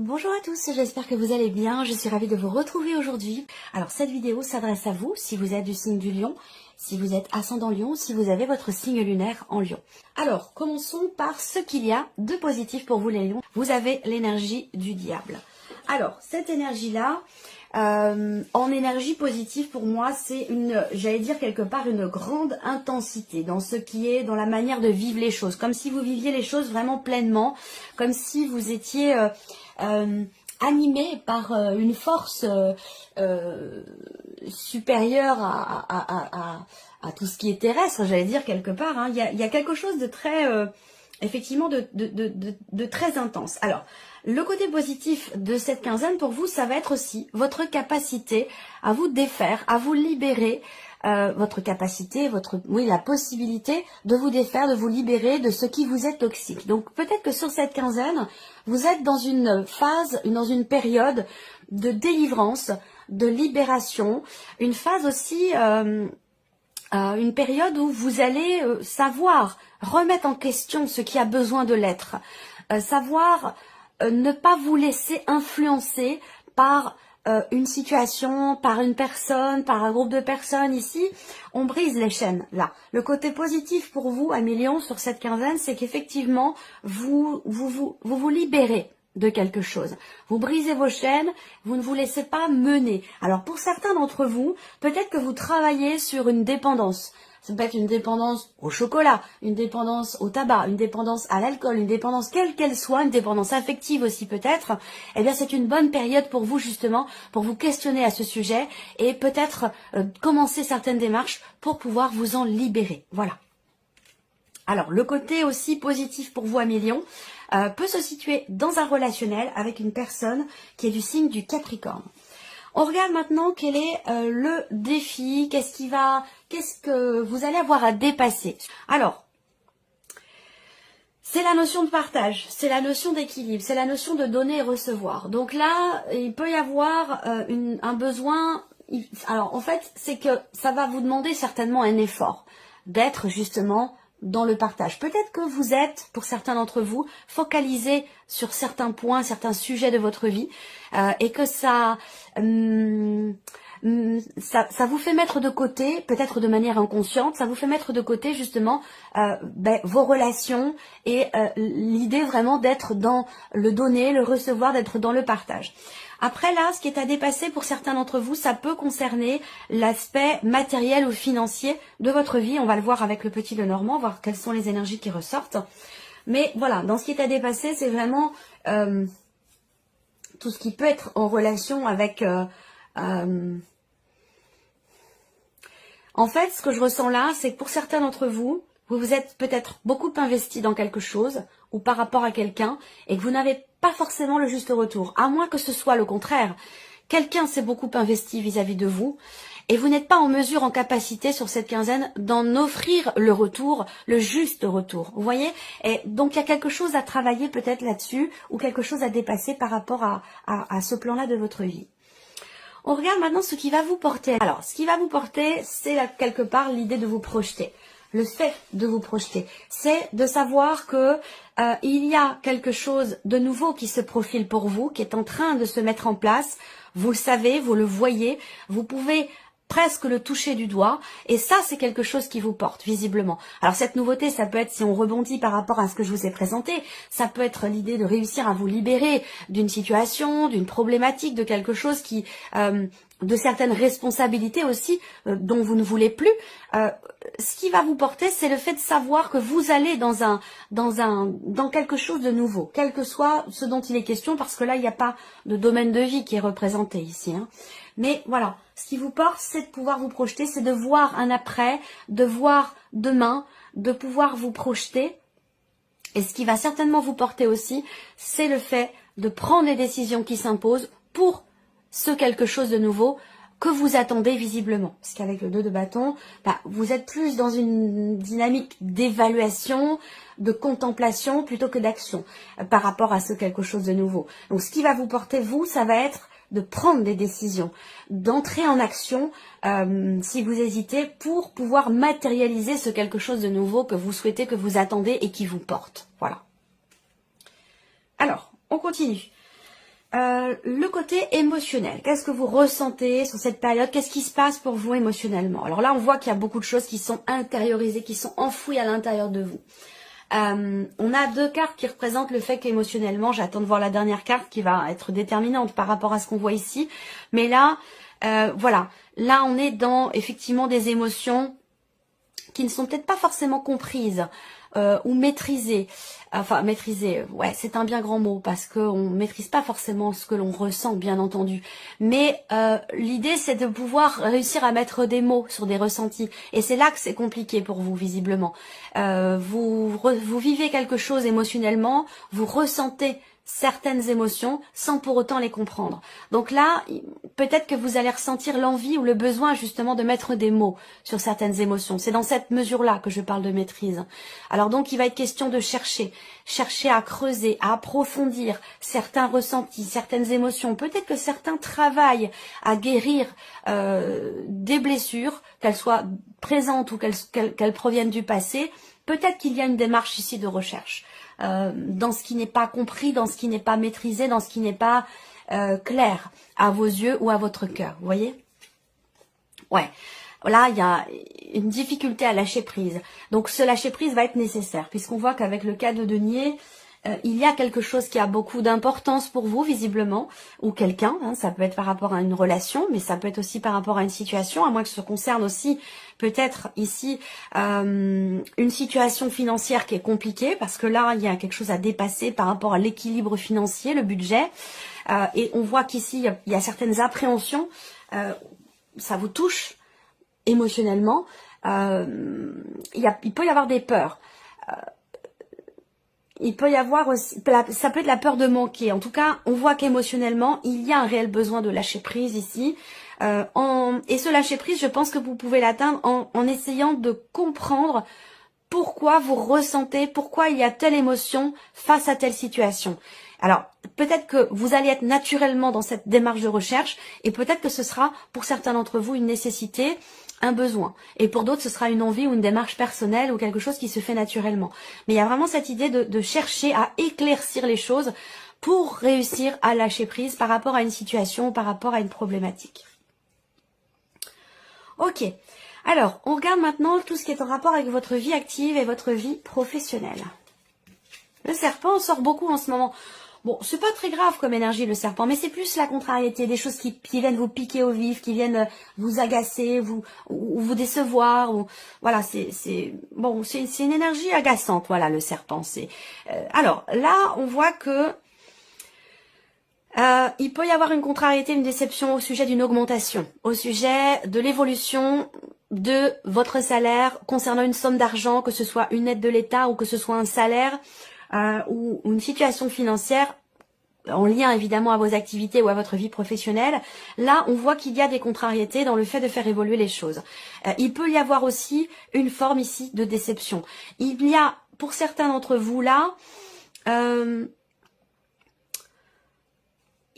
Bonjour à tous, j'espère que vous allez bien, je suis ravie de vous retrouver aujourd'hui. Alors cette vidéo s'adresse à vous, si vous êtes du signe du Lion, si vous êtes ascendant Lion, si vous avez votre signe lunaire en Lion. Alors, commençons par ce qu'il y a de positif pour vous les Lions. Vous avez l'énergie du diable. Alors, cette énergie-là, en énergie positive pour moi, c'est j'allais dire quelque part une grande intensité dans ce qui est, dans la manière de vivre les choses, comme si vous viviez les choses vraiment pleinement, comme si vous étiez animé par une force supérieure à tout ce qui est terrestre, j'allais dire quelque part. Hein. Il y a quelque chose de très, effectivement, de très intense. Alors, le côté positif de cette quinzaine pour vous, ça va être aussi votre capacité à vous défaire, à vous libérer, votre capacité, la possibilité de vous défaire, de vous libérer de ce qui vous est toxique. Donc peut-être que sur cette quinzaine, vous êtes dans une phase, dans une période de délivrance, de libération, une phase aussi, une période où vous allez savoir remettre en question ce qui a besoin de l'être, savoir ne pas vous laisser influencer par une situation, par une personne, par un groupe de personnes. Ici, on brise les chaînes, là. Le côté positif pour vous, amis Lions, sur cette quinzaine, c'est qu'effectivement, vous vous libérez de quelque chose. Vous brisez vos chaînes, vous ne vous laissez pas mener. Alors, pour certains d'entre vous, peut-être que vous travaillez sur une dépendance. Ça peut être une dépendance au chocolat, une dépendance au tabac, une dépendance à l'alcool, une dépendance quelle qu'elle soit, une dépendance affective aussi peut-être. Eh bien, c'est une bonne période pour vous justement, pour vous questionner à ce sujet et peut-être commencer certaines démarches pour pouvoir vous en libérer. Voilà. Alors, le côté aussi positif pour vous, amis Lions, peut se situer dans un relationnel avec une personne qui est du signe du Capricorne. On regarde maintenant quel est le défi, qu'est-ce que vous allez avoir à dépasser. Alors, c'est la notion de partage, c'est la notion d'équilibre, c'est la notion de donner et recevoir. Donc là, il peut y avoir un besoin. Alors en fait, c'est que ça va vous demander certainement un effort d'être justement dans le partage. Peut-être que vous êtes, pour certains d'entre vous, focalisés sur certains points, certains sujets de votre vie, et que ça vous fait mettre de côté, peut-être de manière inconsciente, ça vous fait mettre de côté justement vos relations et l'idée vraiment d'être dans le donner, le recevoir, d'être dans le partage. Après là, ce qui est à dépasser pour certains d'entre vous, ça peut concerner l'aspect matériel ou financier de votre vie. On va le voir avec le petit Lenormand, voir quelles sont les énergies qui ressortent. Mais voilà, dans ce qui est à dépasser, c'est vraiment tout ce qui peut être en relation avec... En fait, ce que je ressens là, c'est que pour certains d'entre vous, vous êtes peut-être beaucoup investi dans quelque chose ou par rapport à quelqu'un et que vous n'avez pas forcément le juste retour, à moins que ce soit le contraire. Quelqu'un s'est beaucoup investi vis-à-vis de vous et vous n'êtes pas en mesure, en capacité sur cette quinzaine d'en offrir le retour, le juste retour. Vous voyez? Et donc il y a quelque chose à travailler peut-être là-dessus ou quelque chose à dépasser par rapport à ce plan-là de votre vie. On regarde maintenant ce qui va vous porter. Alors, ce qui va vous porter, c'est quelque part l'idée de vous projeter. Le fait de vous projeter, c'est de savoir que il y a quelque chose de nouveau qui se profile pour vous, qui est en train de se mettre en place. Vous le savez, vous le voyez, vous pouvez presque le toucher du doigt, et ça c'est quelque chose qui vous porte visiblement. Alors cette nouveauté, ça peut être, si on rebondit par rapport à ce que je vous ai présenté, ça peut être l'idée de réussir à vous libérer d'une situation, d'une problématique, de quelque chose qui de certaines responsabilités aussi dont vous ne voulez plus. Ce qui va vous porter, c'est le fait de savoir que vous allez dans quelque chose de nouveau, quel que soit ce dont il est question, parce que là il n'y a pas de domaine de vie qui est représenté ici, hein. Mais voilà, ce qui vous porte, c'est de pouvoir vous projeter, c'est de voir un après, de voir demain, de pouvoir vous projeter. Et ce qui va certainement vous porter aussi, c'est le fait de prendre les décisions qui s'imposent pour ce quelque chose de nouveau que vous attendez visiblement. Parce qu'avec le 2 de bâton, vous êtes plus dans une dynamique d'évaluation, de contemplation plutôt que d'action par rapport à ce quelque chose de nouveau. Donc ce qui va vous porter, vous, ça va être de prendre des décisions, d'entrer en action si vous hésitez pour pouvoir matérialiser ce quelque chose de nouveau que vous souhaitez, que vous attendez et qui vous porte. Voilà. Alors, on continue. Le côté émotionnel, qu'est-ce que vous ressentez sur cette période? Qu'est-ce qui se passe pour vous émotionnellement? Alors là, on voit qu'il y a beaucoup de choses qui sont intériorisées, qui sont enfouies à l'intérieur de vous. On a deux cartes qui représentent le fait qu'émotionnellement, j'attends de voir la dernière carte qui va être déterminante par rapport à ce qu'on voit ici. Mais là, voilà, là on est dans effectivement des émotions qui ne sont peut-être pas forcément comprises ou maîtrisées. Enfin, maîtriser, ouais, c'est un bien grand mot parce qu'on ne maîtrise pas forcément ce que l'on ressent, bien entendu. Mais l'idée, c'est de pouvoir réussir à mettre des mots sur des ressentis. Et c'est là que c'est compliqué pour vous, visiblement. Vous vivez quelque chose émotionnellement, vous ressentez certaines émotions sans pour autant les comprendre. Donc là, peut-être que vous allez ressentir l'envie ou le besoin justement de mettre des mots sur certaines émotions. C'est dans cette mesure-là que je parle de maîtrise. Alors donc, il va être question de chercher à creuser, à approfondir certains ressentis, certaines émotions. Peut-être que certains travaillent à guérir des blessures, qu'elles soient présentes ou qu'elles proviennent du passé. Peut-être qu'il y a une démarche ici de recherche. Dans ce qui n'est pas compris, dans ce qui n'est pas maîtrisé, dans ce qui n'est pas clair à vos yeux ou à votre cœur, vous voyez? Ouais, là il y a une difficulté à lâcher prise. Donc ce lâcher prise va être nécessaire, puisqu'on voit qu'avec le cas de denier, il y a quelque chose qui a beaucoup d'importance pour vous, visiblement, ou quelqu'un, hein, ça peut être par rapport à une relation, mais ça peut être aussi par rapport à une situation, à moins que ce concerne aussi peut-être ici une situation financière qui est compliquée, parce que là, il y a quelque chose à dépasser par rapport à l'équilibre financier, le budget, et on voit qu'ici, il y a certaines appréhensions, ça vous touche émotionnellement, il peut y avoir des peurs. Il peut y avoir aussi, ça peut être la peur de manquer. En tout cas, on voit qu'émotionnellement, il y a un réel besoin de lâcher prise ici. Et ce lâcher prise, je pense que vous pouvez l'atteindre en essayant de comprendre pourquoi vous ressentez, pourquoi il y a telle émotion face à telle situation. Alors, peut-être que vous allez être naturellement dans cette démarche de recherche et peut-être que ce sera, pour certains d'entre vous, une nécessité, un besoin. Et pour d'autres, ce sera une envie ou une démarche personnelle ou quelque chose qui se fait naturellement. Mais il y a vraiment cette idée de chercher à éclaircir les choses pour réussir à lâcher prise par rapport à une situation ou par rapport à une problématique. Ok. Alors, on regarde maintenant tout ce qui est en rapport avec votre vie active et votre vie professionnelle. Le serpent sort beaucoup en ce moment. Bon, c'est pas très grave comme énergie le serpent, mais c'est plus la contrariété, des choses qui viennent vous piquer au vif, qui viennent vous agacer, vous décevoir. Voilà, c'est une énergie agaçante. Voilà, le serpent. Alors là, on voit que il peut y avoir une contrariété, une déception au sujet d'une augmentation, au sujet de l'évolution de votre salaire concernant une somme d'argent, que ce soit une aide de l'État ou que ce soit un salaire. Ou une situation financière en lien évidemment à vos activités ou à votre vie professionnelle, là on voit qu'il y a des contrariétés dans le fait de faire évoluer les choses. Il peut y avoir aussi une forme ici de déception. Il y a pour certains d'entre vous là, il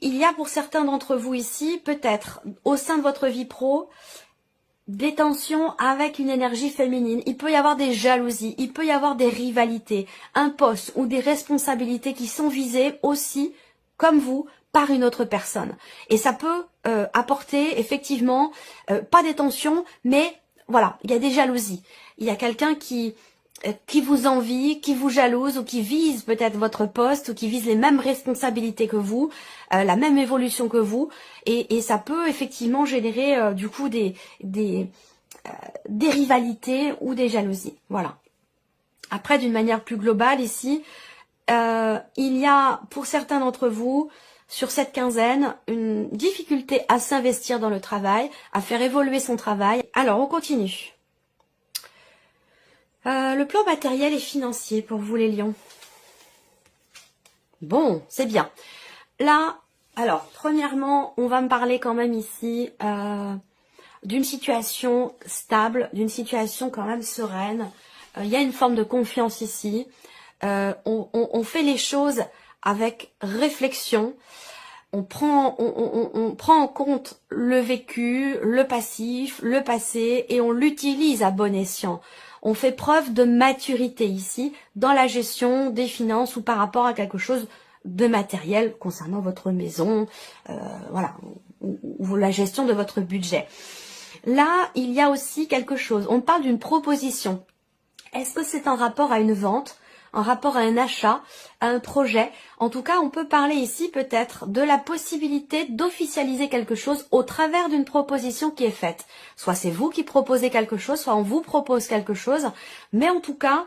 y a pour certains d'entre vous ici, peut-être au sein de votre vie pro, des tensions avec une énergie féminine, il peut y avoir des jalousies, il peut y avoir des rivalités, un poste ou des responsabilités qui sont visées aussi, comme vous, par une autre personne. Et ça peut apporter effectivement, pas des tensions, mais voilà, il y a des jalousies. Il y a quelqu'un qui vous envie, qui vous jalouse ou qui vise peut-être votre poste ou qui vise les mêmes responsabilités que vous, la même évolution que vous et ça peut effectivement générer du coup des rivalités ou des jalousies. Voilà. Après, d'une manière plus globale ici, il y a pour certains d'entre vous sur cette quinzaine une difficulté à s'investir dans le travail, à faire évoluer son travail. Alors, on continue. Le plan matériel et financier pour vous les lions. Bon, c'est bien. Là, alors, premièrement, on va me parler quand même ici d'une situation stable, d'une situation quand même sereine. Il y a une forme de confiance ici. On fait les choses avec réflexion. On prend en compte le vécu, le passif, le passé et on l'utilise à bon escient. On fait preuve de maturité ici dans la gestion des finances ou par rapport à quelque chose de matériel concernant votre maison, voilà, ou la gestion de votre budget. Là, il y a aussi quelque chose, on parle d'une proposition. Est-ce que c'est en rapport à une vente, en rapport à un achat, à un projet? En tout cas, on peut parler ici peut-être de la possibilité d'officialiser quelque chose au travers d'une proposition qui est faite. Soit c'est vous qui proposez quelque chose, soit on vous propose quelque chose. Mais en tout cas,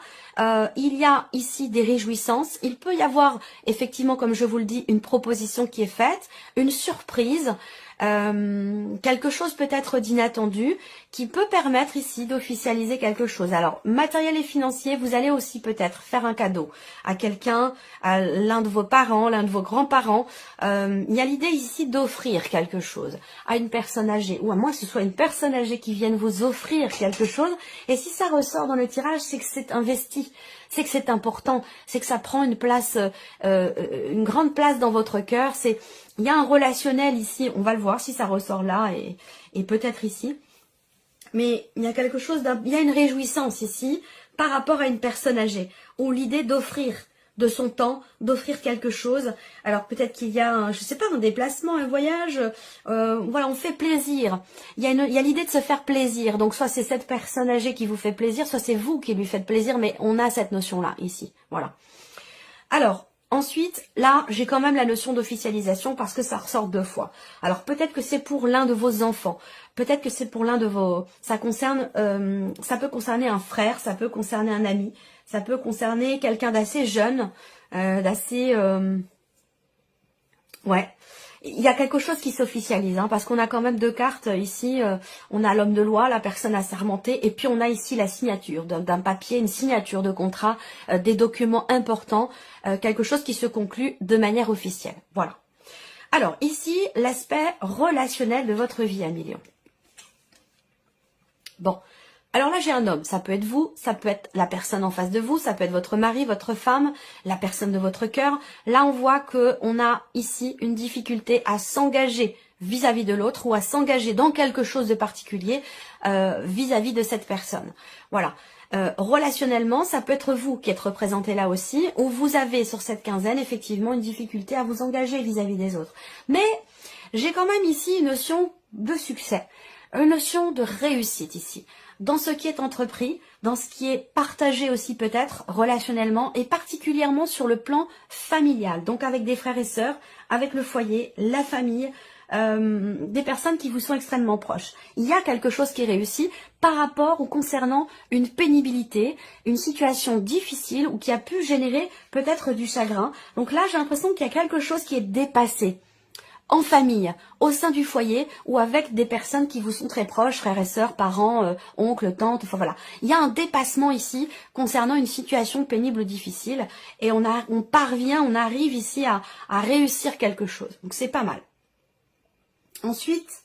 il y a ici des réjouissances. Il peut y avoir effectivement, comme je vous le dis, une proposition qui est faite, une surprise, quelque chose peut-être d'inattendu qui peut permettre ici d'officialiser quelque chose. Alors, matériel et financier, vous allez aussi peut-être faire un cadeau à quelqu'un, à l'un de vos parents, l'un de vos grands-parents. Il y a l'idée ici d'offrir quelque chose à une personne âgée, ou à moins que ce soit une personne âgée qui vienne vous offrir quelque chose. Et si ça ressort dans le tirage, c'est que c'est investi, c'est que c'est important, c'est que ça prend une place, une grande place dans votre cœur. Il y a un relationnel ici, on va le voir si ça ressort là et peut-être ici. Mais il y a quelque chose, il y a une réjouissance ici par rapport à une personne âgée, ou l'idée d'offrir de son temps, d'offrir quelque chose. Alors peut-être qu'il y a, je sais pas, un déplacement, un voyage, voilà, on fait plaisir. Il y a l'idée de se faire plaisir. Donc soit c'est cette personne âgée qui vous fait plaisir, soit c'est vous qui lui faites plaisir, mais on a cette notion-là ici. Voilà. Alors, ensuite, là, j'ai quand même la notion d'officialisation parce que ça ressort 2 fois. Alors, peut-être que c'est pour l'un de vos enfants. Peut-être que c'est pour l'un de vos... Ça peut concerner un frère, ça peut concerner un ami, ça peut concerner quelqu'un d'assez jeune, ouais. Il y a quelque chose qui s'officialise, hein, parce qu'on a quand même 2 cartes ici. On a l'homme de loi, la personne assermentée, et puis on a ici la signature d'un papier, une signature de contrat, des documents importants, quelque chose qui se conclut de manière officielle. Voilà. Alors ici, l'aspect relationnel de votre vie, Amélie. Bon. Alors là, j'ai un homme, ça peut être vous, ça peut être la personne en face de vous, ça peut être votre mari, votre femme, la personne de votre cœur. Là, on voit qu'on a ici une difficulté à s'engager vis-à-vis de l'autre ou à s'engager dans quelque chose de particulier vis-à-vis de cette personne. Voilà. Relationnellement, ça peut être vous qui êtes représenté là aussi, où vous avez sur cette quinzaine effectivement une difficulté à vous engager vis-à-vis des autres. Mais j'ai quand même ici une notion de succès, une notion de réussite ici. Dans ce qui est entrepris, dans ce qui est partagé aussi peut-être relationnellement et particulièrement sur le plan familial, donc avec des frères et sœurs, avec le foyer, la famille, des personnes qui vous sont extrêmement proches. Il y a quelque chose qui est réussi par rapport ou concernant une pénibilité, une situation difficile ou qui a pu générer peut-être du chagrin. Donc là, j'ai l'impression qu'il y a quelque chose qui est dépassé. En famille, au sein du foyer ou avec des personnes qui vous sont très proches, frères et sœurs, parents, oncles, tantes, enfin voilà. Il y a un dépassement ici concernant une situation pénible ou difficile et on arrive ici à réussir quelque chose. Donc c'est pas mal. Ensuite,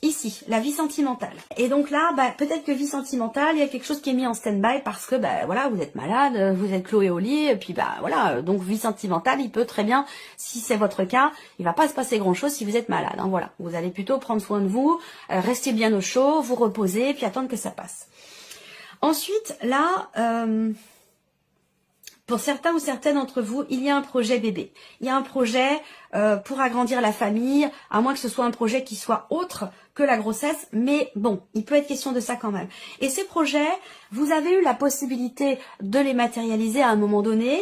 ici, la vie sentimentale. Et donc là, peut-être que vie sentimentale, il y a quelque chose qui est mis en stand-by parce que, voilà, vous êtes malade, vous êtes cloué au lit, et puis, voilà, donc vie sentimentale, il peut très bien, si c'est votre cas, il va pas se passer grand-chose si vous êtes malade, hein, voilà. Vous allez plutôt prendre soin de vous, rester bien au chaud, vous reposer, puis attendre que ça passe. Ensuite, là... pour certains ou certaines d'entre vous, il y a un projet bébé. Il y a un projet pour agrandir la famille, à moins que ce soit un projet qui soit autre que la grossesse. Mais bon, il peut être question de ça quand même. Et ces projets, vous avez eu la possibilité de les matérialiser à un moment donné.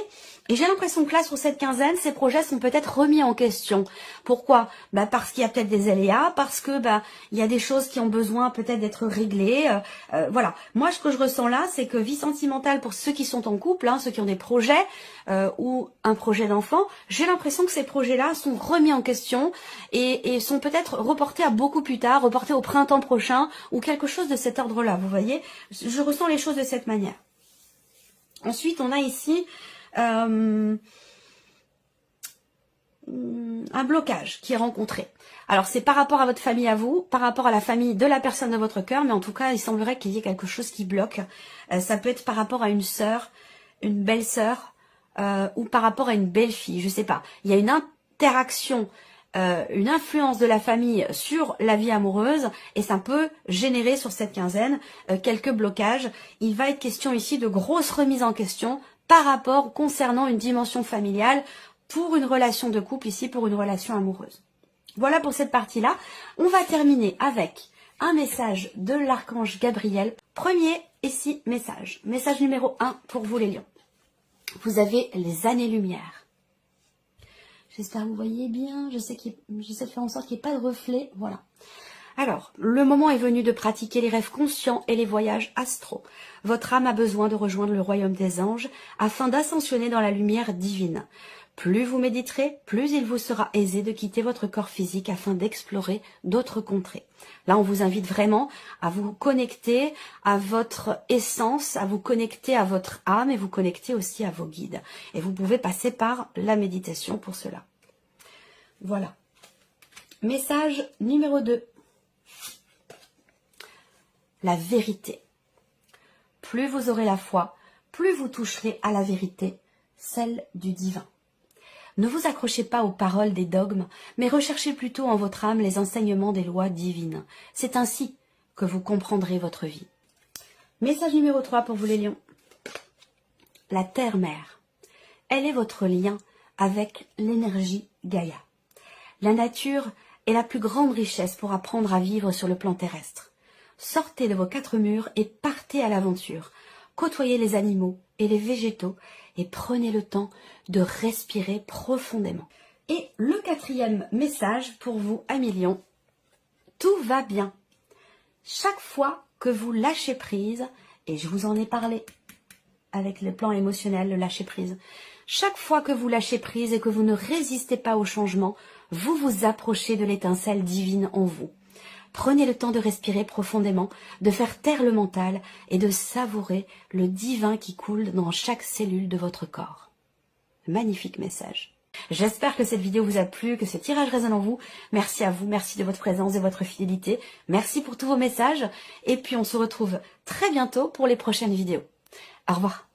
Et j'ai l'impression que là, sur cette quinzaine, ces projets sont peut-être remis en question. Pourquoi? Parce qu'il y a peut-être des aléas, parce que il y a des choses qui ont besoin peut-être d'être réglées. Voilà. Moi, ce que je ressens là, c'est que vie sentimentale pour ceux qui sont en couple, hein, ceux qui ont des projets ou un projet d'enfant, j'ai l'impression que ces projets-là sont remis en question et sont peut-être reportés à beaucoup plus tard, reportés au printemps prochain ou quelque chose de cet ordre-là. Vous voyez, je ressens les choses de cette manière. Ensuite, on a ici un blocage qui est rencontré. Alors c'est par rapport à votre famille à vous, par rapport à la famille de la personne de votre cœur, mais en tout cas il semblerait qu'il y ait quelque chose qui bloque. Ça peut être par rapport à une sœur, une belle-sœur ou par rapport à une belle-fille, je sais pas. Il y a une interaction, une influence de la famille sur la vie amoureuse et ça peut générer sur cette quinzaine quelques blocages. Il va être question ici de grosses remises en question par rapport concernant une dimension familiale pour une relation de couple, ici pour une relation amoureuse. Voilà pour cette partie-là. On va terminer avec un message de l'archange Gabriel. Premier ici message. Message numéro 1 pour vous les lions. Vous avez les années-lumière. J'espère que vous voyez bien. J'essaie de faire en sorte qu'il n'y ait pas de reflet. Voilà. Alors, le moment est venu de pratiquer les rêves conscients et les voyages astraux. Votre âme a besoin de rejoindre le royaume des anges afin d'ascensionner dans la lumière divine. Plus vous méditerez, plus il vous sera aisé de quitter votre corps physique afin d'explorer d'autres contrées. Là, on vous invite vraiment à vous connecter à votre essence, à vous connecter à votre âme et vous connecter aussi à vos guides. Et vous pouvez passer par la méditation pour cela. Voilà. Message numéro 2. La vérité. Plus vous aurez la foi, plus vous toucherez à la vérité, celle du divin. Ne vous accrochez pas aux paroles des dogmes, mais recherchez plutôt en votre âme les enseignements des lois divines. C'est ainsi que vous comprendrez votre vie. Message numéro 3 pour vous les lions. La terre-mère. Elle est votre lien avec l'énergie Gaïa. La nature est la plus grande richesse pour apprendre à vivre sur le plan terrestre. Sortez de vos 4 murs et partez à l'aventure. Côtoyez les animaux et les végétaux et prenez le temps de respirer profondément. Et le 4e message pour vous, amis lions, tout va bien. Chaque fois que vous lâchez prise, et je vous en ai parlé avec le plan émotionnel, le lâcher prise, chaque fois que vous lâchez prise et que vous ne résistez pas au changement, vous vous approchez de l'étincelle divine en vous. Prenez le temps de respirer profondément, de faire taire le mental et de savourer le divin qui coule dans chaque cellule de votre corps. Magnifique message. J'espère que cette vidéo vous a plu, que ce tirage résonne en vous. Merci à vous, merci de votre présence et votre fidélité. Merci pour tous vos messages. Et puis on se retrouve très bientôt pour les prochaines vidéos. Au revoir.